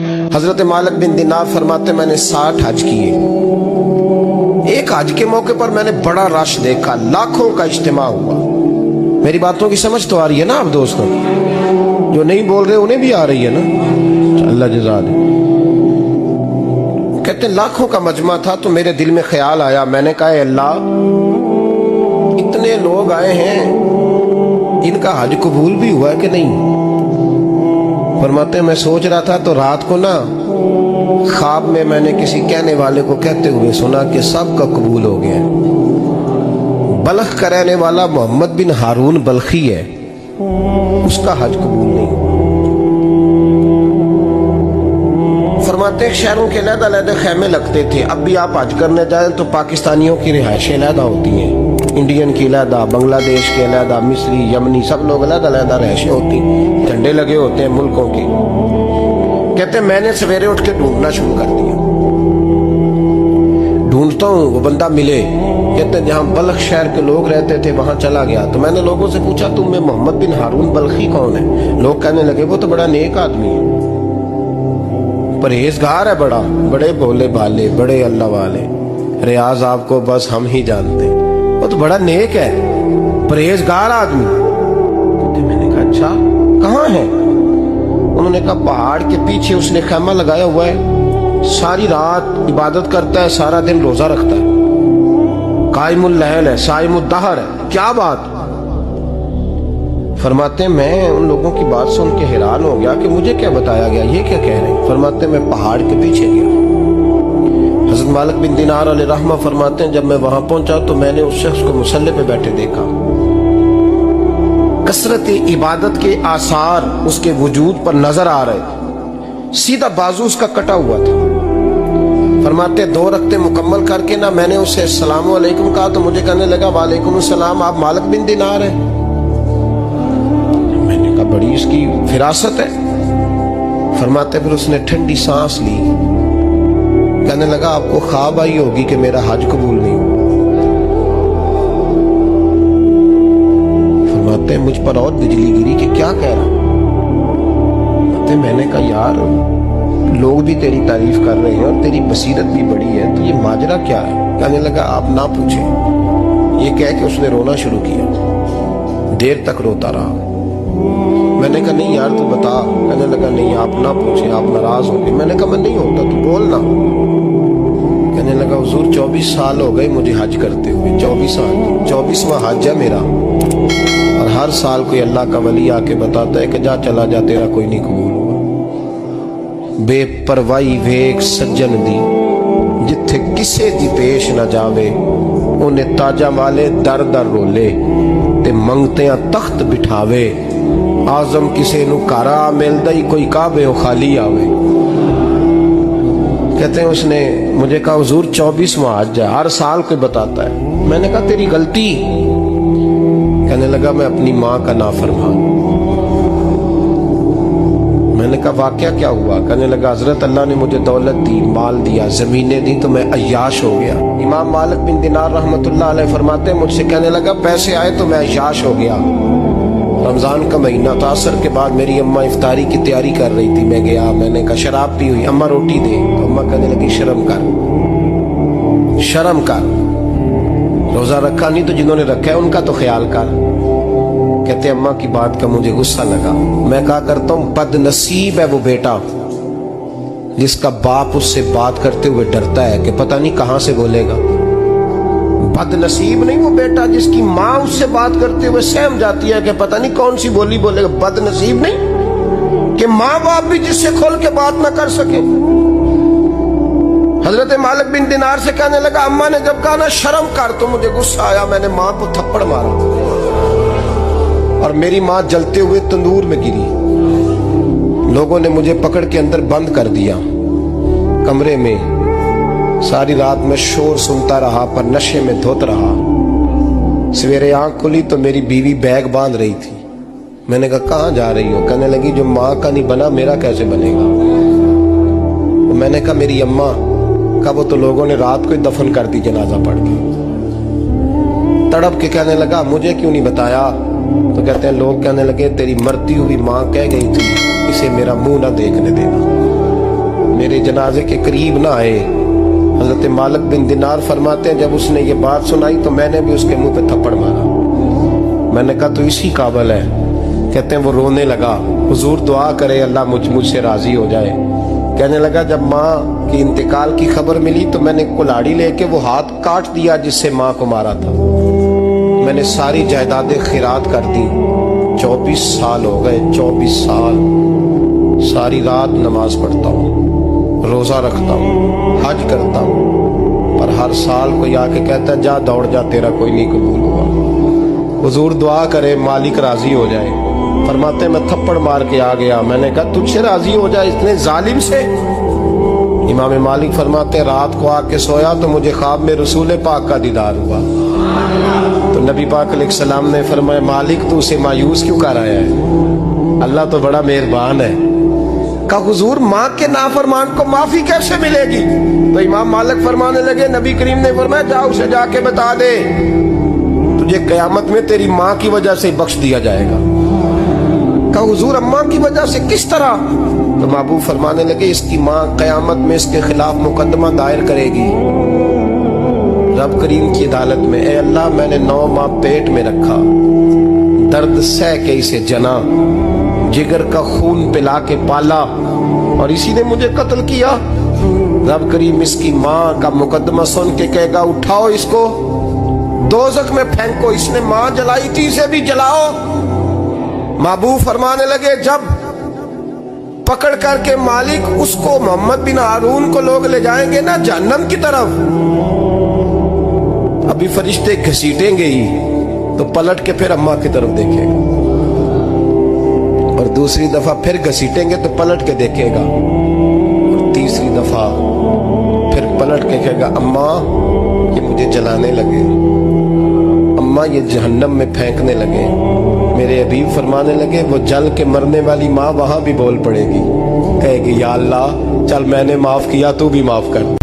حضرت مالک بن دینار فرماتے मैंने 60 हज किए। एक हज के मौके पर मैंने बड़ा रश देखा, लाखों का इज्तिमा हुआ। मेरी बातों की समझ तो आ रही है ना आप दोस्तों? जो नहीं बोल रहे उन्हें भी आ रही है ना? अल्लाह जज़ा दे। कहते लाखों का मजमा था तो मेरे दिल में ख्याल आया, मैंने कहा अल्लाह इतने लोग आए हैं, इनका हज कबूल भी हुआ है कि नहीं? फरमाते मैं सोच रहा था तो रात को ना ख्वाब में मैंने किसी कहने वाले को कहते हुए सुना कि सब का कबूल हो गया। बल्ख का रहने वाला मोहम्मद बिन हारून बल्खी है, उसका हज कबूल नहीं। फरमाते शहरों के अलग-अलग खैमे लगते थे। अब भी आप हज करने जाएं तो पाकिस्तानियों की रिहाइशें अलहदा होती हैं, इंडियन की अलहदा, बांग्लादेश की अलहदा, मिस्री, यमनी, सब लोग अलग-अलग रिहाइशें होती, झंडे लगे होते हैं मुल्कों के। कहते मैंने सवेरे उठ के ढूंढना शुरू कर दिया, ढूंढता हूँ वो बंदा मिले। कहते जहाँ बल्ख शहर के लोग रहते थे वहां चला गया तो मैंने लोगों से पूछा तुम में मोहम्मद बिन हारून बल्खी कौन है? लोग कहने लगे वो तो बड़ा नेक आदमी है, परहेजगार है, बड़े भोले भाले, बड़े अल्लाह वाले, रियाज आपको बस हम ही जानते, वो तो बड़ा नेक है, परहेजगार आदमी। तो मैंने कहा अच्छा कहाँ है? उन्होंने कहा पहाड़ के पीछे उसने खैमा लगाया हुआ है, सारी रात इबादत करता है, सारा दिन रोजा रखता है, कायमुल लहल है, साइमुद दहर है। क्या बात? फरमाते मैं उन लोगों की बात सुन के हैरान हो गया कि मुझे क्या बताया गया, ये क्या कह रहे हैं? फरमाते मैं पहाड़ के पीछे गया। हज़रत मालिक बिन दीनार अलैहि रहमा फरमाते हैं जब मैं वहां पहुंचा तो मैंने उस शख्स को मुसल्ले पे बैठे देखा, कसरत इबादत के आसार उसके वजूद पर नजर आ रहे, सीधा बाजू उसका कटा हुआ था। फरमाते 2 रकते मुकम्मल करके ना मैंने उसे अस्सलामु अलैकुम कहा तो मुझे कहने लगा वालेकुम अस्सलाम, आप मालिक बिन दीनार हैं? मैंने कहा बड़ी इसकी फिरासत है। फरमाते फिर उसने ठंडी सांस ली, कहने लगा आपको ख्वाब आई होगी कि मेरा हज कबूल नहीं हुआ। फरमाते मुझ पर और बिजली गिरी कि क्या कह रहा? मैंने कहा यार लोग भी तेरी तारीफ कर रहे हैं और तेरी बसीरत भी बड़ी है, तो ये माजरा क्या है? कहने लगा आप ना पूछें। ये कह के उसने रोना शुरू किया, देर तक रोता रहा। मैंने कहा नहीं यार तू बता। कहने लगा नहीं आप ना पूछें, आप नाराज होंगे। मैंने कहा मैं नहीं होता, तू बोलना। कहने लगा हुजूर 24 साल हो गए मुझे हज करते हुए, 24 साल, 24वां हज है मेरा, और हर साल कोई अल्लाह का वली आके बताता है कि जा चला जा तेरा कोई नहीं कबूल हुआ। बेपरवाही वेख सज्जन दी जिथे किसे दी पेश न जावे, उन्हें ताजा वाले दर दर रोले ते मंगतियां तख्त बिठावे, आजम किसे नु कारा मिलदा ही कोई काबे ओ खाली आवे। कहते हैं उसने मुझे कहा हुजूर 24वां हज है, हर साल कोई बताता है। मैंने कहा तेरी गलती। कहने लगा मैं अपनी माँ का नाफरमान। मैंने कहा वाकया क्या हुआ? कहने लगा हजरत अल्लाह ने मुझे दौलत दी, माल दिया, जमीनें दी तो मैं अय्याश हो गया। इमाम मालिक बिन दीनार रहमतुल्लाह अलैह फरमाते हैं मुझसे कहने लगा पैसे आए तो मैं अय्याश हो गया। रमजान का महीना था, असर के बाद मेरी अम्मा इफ्तारी की तैयारी कर रही थी, मैं गया, मैंने कहा शराब पी हुई, अम्मा रोटी दे, तो अम्मा कहने लगी शर्म कर, शर्म कर, रोजा रखा नहीं तो जिन्होंने रखा है उनका तो ख्याल कर। कहते अम्मा की बात का मुझे गुस्सा लगा। मैं कहा करता हूं बदनसीब है वो बेटा जिसका बाप उससे बात करते हुए डरता है कि पता नहीं कहां से बोलेगा। बदनसीब नहीं वो बेटा जिसकी माँ उससे बात करते हुए सहम जाती है कि पता नहीं कौन सी बोली बोलेगा। बदनसीब नहीं कि माँ बाप भी जिससे खोल के बात ना कर सके। हजरत मालिक बिन दीनार से कहने लगा अम्मा ने जब कहा ना शर्म कर तो मुझे गुस्सा आया, मैंने माँ को थप्पड़ मारा और मेरी माँ जलते हुए तंदूर में गिरी। लोगों ने मुझे पकड़ के अंदर बंद कर दिया कमरे में। सारी रात मैं शोर सुनता रहा पर नशे में धोत रहा। सवेरे आंख खुली तो मेरी बीवी बैग बांध रही थी। मैंने कहा कहाँ जा रही हो? कहने लगी जो माँ का नहीं बना मेरा कैसे बनेगा। तो मैंने कहा मेरी अम्मा का वो तो लोगों ने रात को ही दफन कर दी जनाजा पढ़ के। तड़प के कहने लगा मुझे क्यों नहीं बताया? तो कहते हैं लोग कहने लगे तेरी मरती हुई माँ कह गई थी इसे मेरा मुंह ना देखने देना। میرے جنازے کے قریب نہ آئے۔ حضرت مالک بن دینار فرماتے ہیں جب اس نے یہ بات سنائی تو میں نے بھی اس کے منہ پہ تھپڑ مارا۔ میں نے کہا تو اسی قابل ہے۔ کہتے ہیں وہ رونے لگا، حضور دعا کرے اللہ مجھ سے راضی ہو جائے۔ کہنے لگا جب ماں کی انتقال کی خبر ملی تو میں نے کلاڑی لے کے وہ ہاتھ کاٹ دیا جس سے ماں کو مارا تھا۔ میں نے ساری جائیدادیں خیرات کر دی۔ 24 سال ہو گئے، 24 سال ساری رات نماز پڑھتا ہوں، روزہ رکھتا ہوں، حج کرتا ہوں، پر ہر سال کوئی آ کے کہتا ہے جا دوڑ جا تیرا کوئی نہیں قبول ہوا۔ حضور دعا کرے مالک راضی ہو جائے۔ فرماتے میں تھپڑ مار کے آ گیا، میں نے کہا تجھ سے راضی ہو جائے اتنے ظالم سے؟ امام مالک فرماتے رات کو آ کے سویا تو مجھے خواب میں رسول پاک کا دیدار ہوا۔ تو نبی پاک علیہ السلام نے فرمایا مالک تو اسے مایوس کیوں کر آیا ہے؟ اللہ تو بڑا مہربان ہے۔ کہا حضور ماں کے نافرمان کو معافی کیسے ملے گی؟ تو امام مالک فرمانے لگے نبی کریم نے فرمایا جا اسے جا کے بتا دے تجھے قیامت میں تیری ماں کی وجہ سے بخش دیا جائے گا۔ کہا حضور اماں کی وجہ سے کس طرح؟ تو محبوب فرمانے لگے اس کی ماں قیامت میں اس کے خلاف مقدمہ دائر کرے گی رب کریم کی عدالت میں، اے اللہ میں نے 9 ماہ پیٹ میں رکھا، درد سہ کے اسے جنا، جگر کا خون پلا کے پالا اور اسی نے مجھے قتل کیا۔ رب کریم اس کی ماں کا مقدمہ سن کے کہے گا اٹھاؤ اس کو دوزخ میں پھینکو، اس نے ماں جلائی تھی اسے بھی جلاؤ۔ محبوب فرمانے لگے جب پکڑ کر کے مالک اس کو محمد بن ہارون کو لوگ لے جائیں گے نا جہنم کی طرف، ابھی فرشتے گھسیٹیں گے ہی تو پلٹ کے پھر اماں کی طرف دیکھے گا اور دوسری دفعہ پھر گھسیٹیں گے تو پلٹ کے دیکھے گا اور تیسری دفعہ پھر پلٹ کے کہے گا اماں یہ مجھے جلانے لگے، اماں یہ جہنم میں پھینکنے لگے۔ میرے حبیب فرمانے لگے وہ جل کے مرنے والی ماں وہاں بھی بول پڑے گی، کہے گی یا اللہ چل میں نے معاف کیا تو بھی معاف کر۔